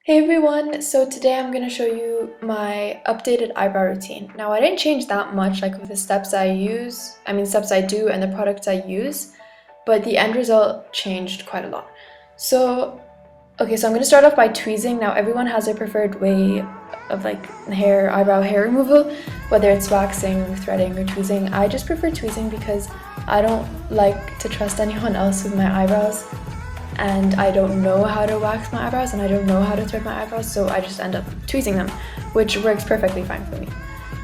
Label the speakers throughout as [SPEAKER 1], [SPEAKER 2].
[SPEAKER 1] Hey everyone, so today I'm going to show you my updated eyebrow routine. Now I didn't change that much like with the steps steps I do and the products I use, but the end result changed quite a lot. So I'm going to start off by tweezing. Now everyone has their preferred way of eyebrow hair removal, whether it's waxing, threading, or tweezing. I just prefer tweezing because I don't like to trust anyone else with my eyebrows. And I don't know how to wax my eyebrows and I don't know how to thread my eyebrows, so I just end up tweezing them, which works perfectly fine for me.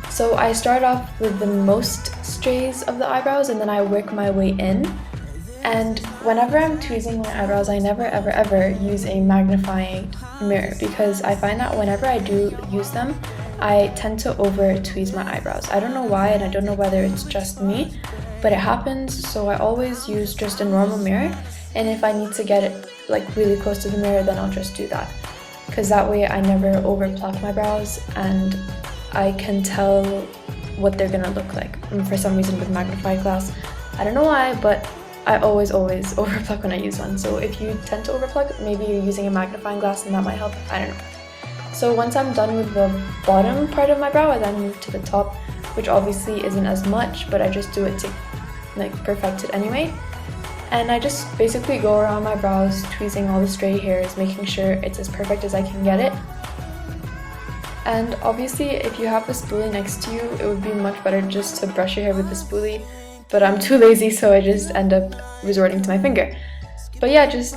[SPEAKER 1] So I start off with the most strays of the eyebrows and then I work my way in. And whenever I'm tweezing my eyebrows, I never ever use a magnifying mirror because I find that whenever I do use them, I tend to over tweeze my eyebrows. I don't know why and I don't know whether it's just me, but it happens, so I always use just a normal mirror. And if I need to get it really close to the mirror, then I'll just do that. Because that way I never over pluck my brows and I can tell what they're gonna look like. And for some reason with magnifying glass, I don't know why, but I always over pluck when I use one. So if you tend to over pluck, maybe you're using a magnifying glass and that might help, I don't know. So once I'm done with the bottom part of my brow, I then move to the top, which obviously isn't as much, but I just do it to perfect it anyway. And I just basically go around my brows, tweezing all the stray hairs, making sure it's as perfect as I can get it. And obviously, if you have the spoolie next to you, it would be much better just to brush your hair with the spoolie, but I'm too lazy, so I just end up resorting to my finger. But yeah, just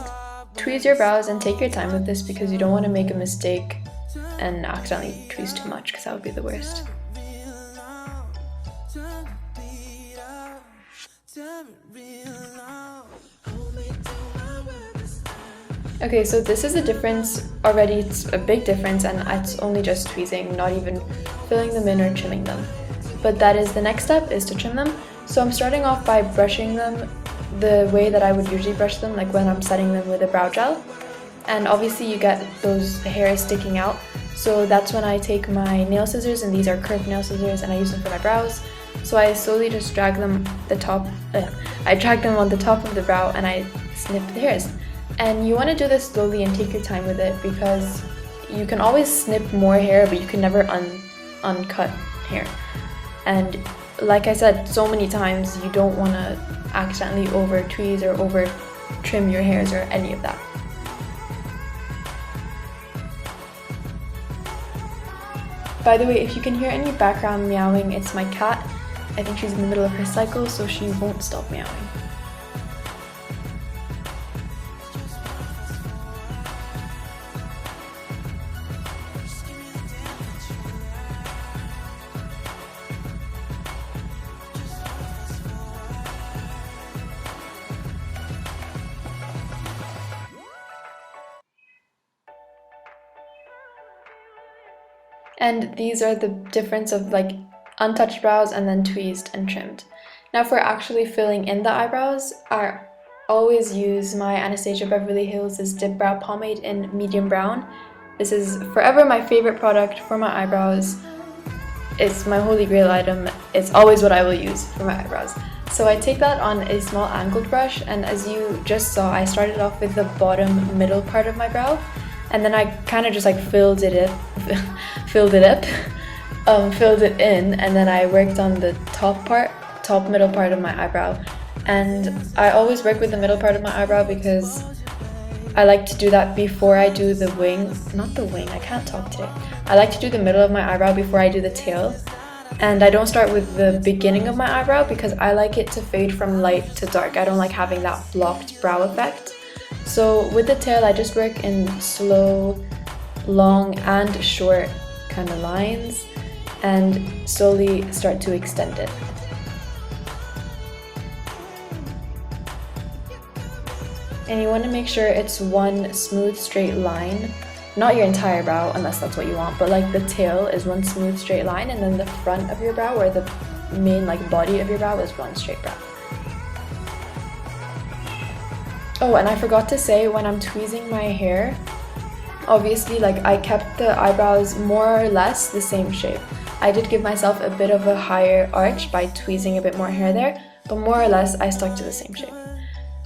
[SPEAKER 1] tweeze your brows and take your time with this because you don't want to make a mistake and accidentally tweeze too much because that would be the worst. Okay, so this is a difference already, it's a big difference and it's only just tweezing, not even filling them in or trimming them. But that is the next step, is to trim them. So I'm starting off by brushing them the way that I would usually brush them, like when I'm setting them with a brow gel. And obviously you get those hairs sticking out, so that's when I take my nail scissors, and these are curved nail scissors and I use them for my brows. So I slowly just drag them on the top of the brow and I snip the hairs. And you want to do this slowly and take your time with it because you can always snip more hair, but you can never uncut hair. And like I said so many times, you don't want to accidentally over tweeze or over trim your hairs or any of that. By the way, if you can hear any background meowing, it's my cat. I think she's in the middle of her cycle, so she won't stop meowing. And these are the difference of untouched brows and then tweezed and trimmed. Now for actually filling in the eyebrows, I always use my Anastasia Beverly Hills' Dipbrow pomade in medium brown. This is forever my favorite product for my eyebrows. It's my holy grail item. It's always what I will use for my eyebrows. So I take that on a small angled brush, and as you just saw, I started off with the bottom middle part of my brow. And then I kind of just filled it in, and then I worked on the top middle part of my eyebrow. And I always work with the middle part of my eyebrow because I like to do that before I do the wing. Not the wing, I can't talk today. I like to do the middle of my eyebrow before I do the tail. And I don't start with the beginning of my eyebrow because I like it to fade from light to dark. I don't like having that blocked brow effect. So with the tail, I just work in slow, long, and short kind of lines and slowly start to extend it. And you want to make sure it's one smooth straight line, not your entire brow unless that's what you want, but the tail is one smooth straight line, and then the front of your brow, or the main body of your brow, is one straight brow. Oh, and I forgot to say, when I'm tweezing my hair, obviously I kept the eyebrows more or less the same shape. I did give myself a bit of a higher arch by tweezing a bit more hair there, but more or less I stuck to the same shape.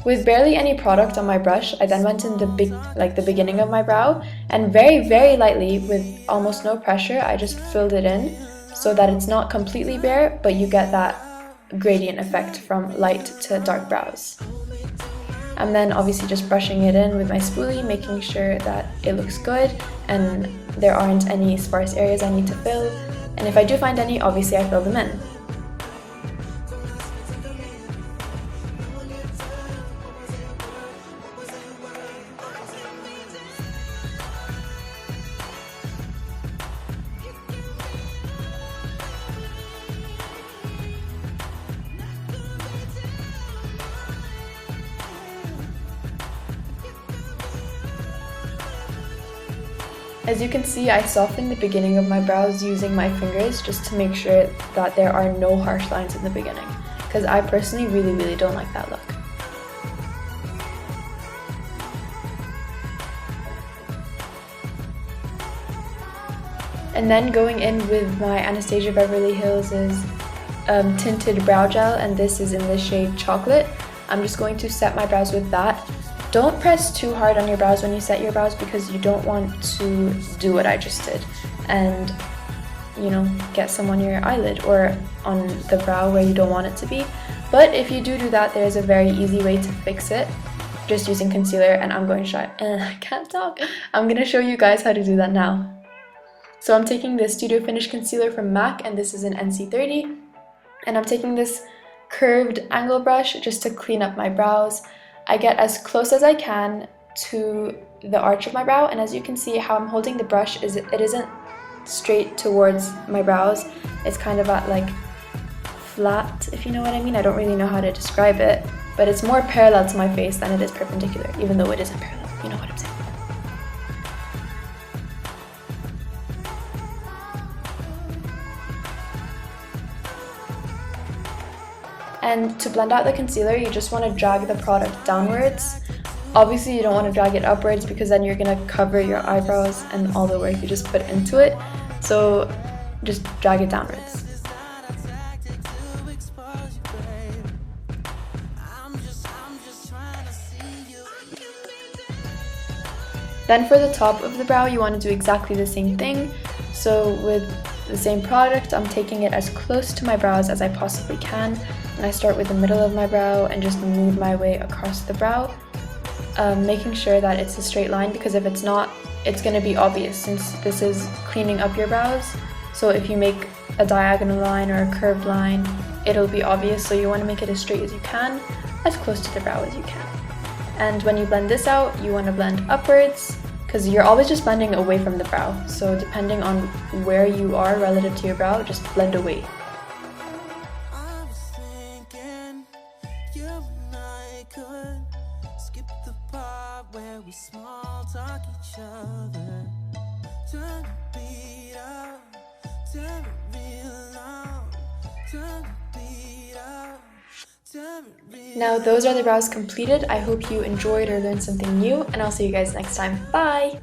[SPEAKER 1] With barely any product on my brush, I then went in the beginning of my brow, and very, very lightly, with almost no pressure, I just filled it in so that it's not completely bare, but you get that gradient effect from light to dark brows. I'm then obviously just brushing it in with my spoolie, making sure that it looks good and there aren't any sparse areas I need to fill. And if I do find any, obviously I fill them in. As you can see, I softened the beginning of my brows using my fingers just to make sure that there are no harsh lines in the beginning, because I personally really don't like that look. And then going in with my Anastasia Beverly Hills' tinted brow gel, and this is in the shade Chocolate. I'm just going to set my brows with that. Don't press too hard on your brows when you set your brows, because you don't want to do what I just did and, you know, get some on your eyelid or on the brow where you don't want it to be. But if you do that, there's a very easy way to fix it, just using concealer, and I'm going to show I'm going to show you guys how to do that now. So I'm taking this Studio Finish concealer from MAC, and this is an NC30, and I'm taking this curved angle brush just to clean up my brows. I get as close as I can to the arch of my brow, and as you can see, how I'm holding the brush is it isn't straight towards my brows. It's kind of at like flat, if you know what I mean. I don't really know how to describe it, but it's more parallel to my face than it is perpendicular, even though it isn't parallel. You know what I'm saying? And to blend out the concealer, you just want to drag the product downwards. Obviously, you don't want to drag it upwards, because then you're going to cover your eyebrows and all the work you just put into it. So just drag it downwards. Then for the top of the brow, you want to do exactly the same thing. So with the same product, I'm taking it as close to my brows as I possibly can. And I start with the middle of my brow and just move my way across the brow, making sure that it's a straight line, because if it's not, it's going to be obvious since this is cleaning up your brows. So if you make a diagonal line or a curved line, it'll be obvious. So you want to make it as straight as you can, as close to the brow as you can. And when you blend this out, you want to blend upwards, because you're always just blending away from the brow. So depending on where you are relative to your brow, just blend away.
[SPEAKER 2] We small talk each other. Turn the beat up, turn it real loud. Turn the beat up, turn it real.
[SPEAKER 1] Now those are the brows completed. I hope you enjoyed or learned something new, and I'll see you guys next time. Bye!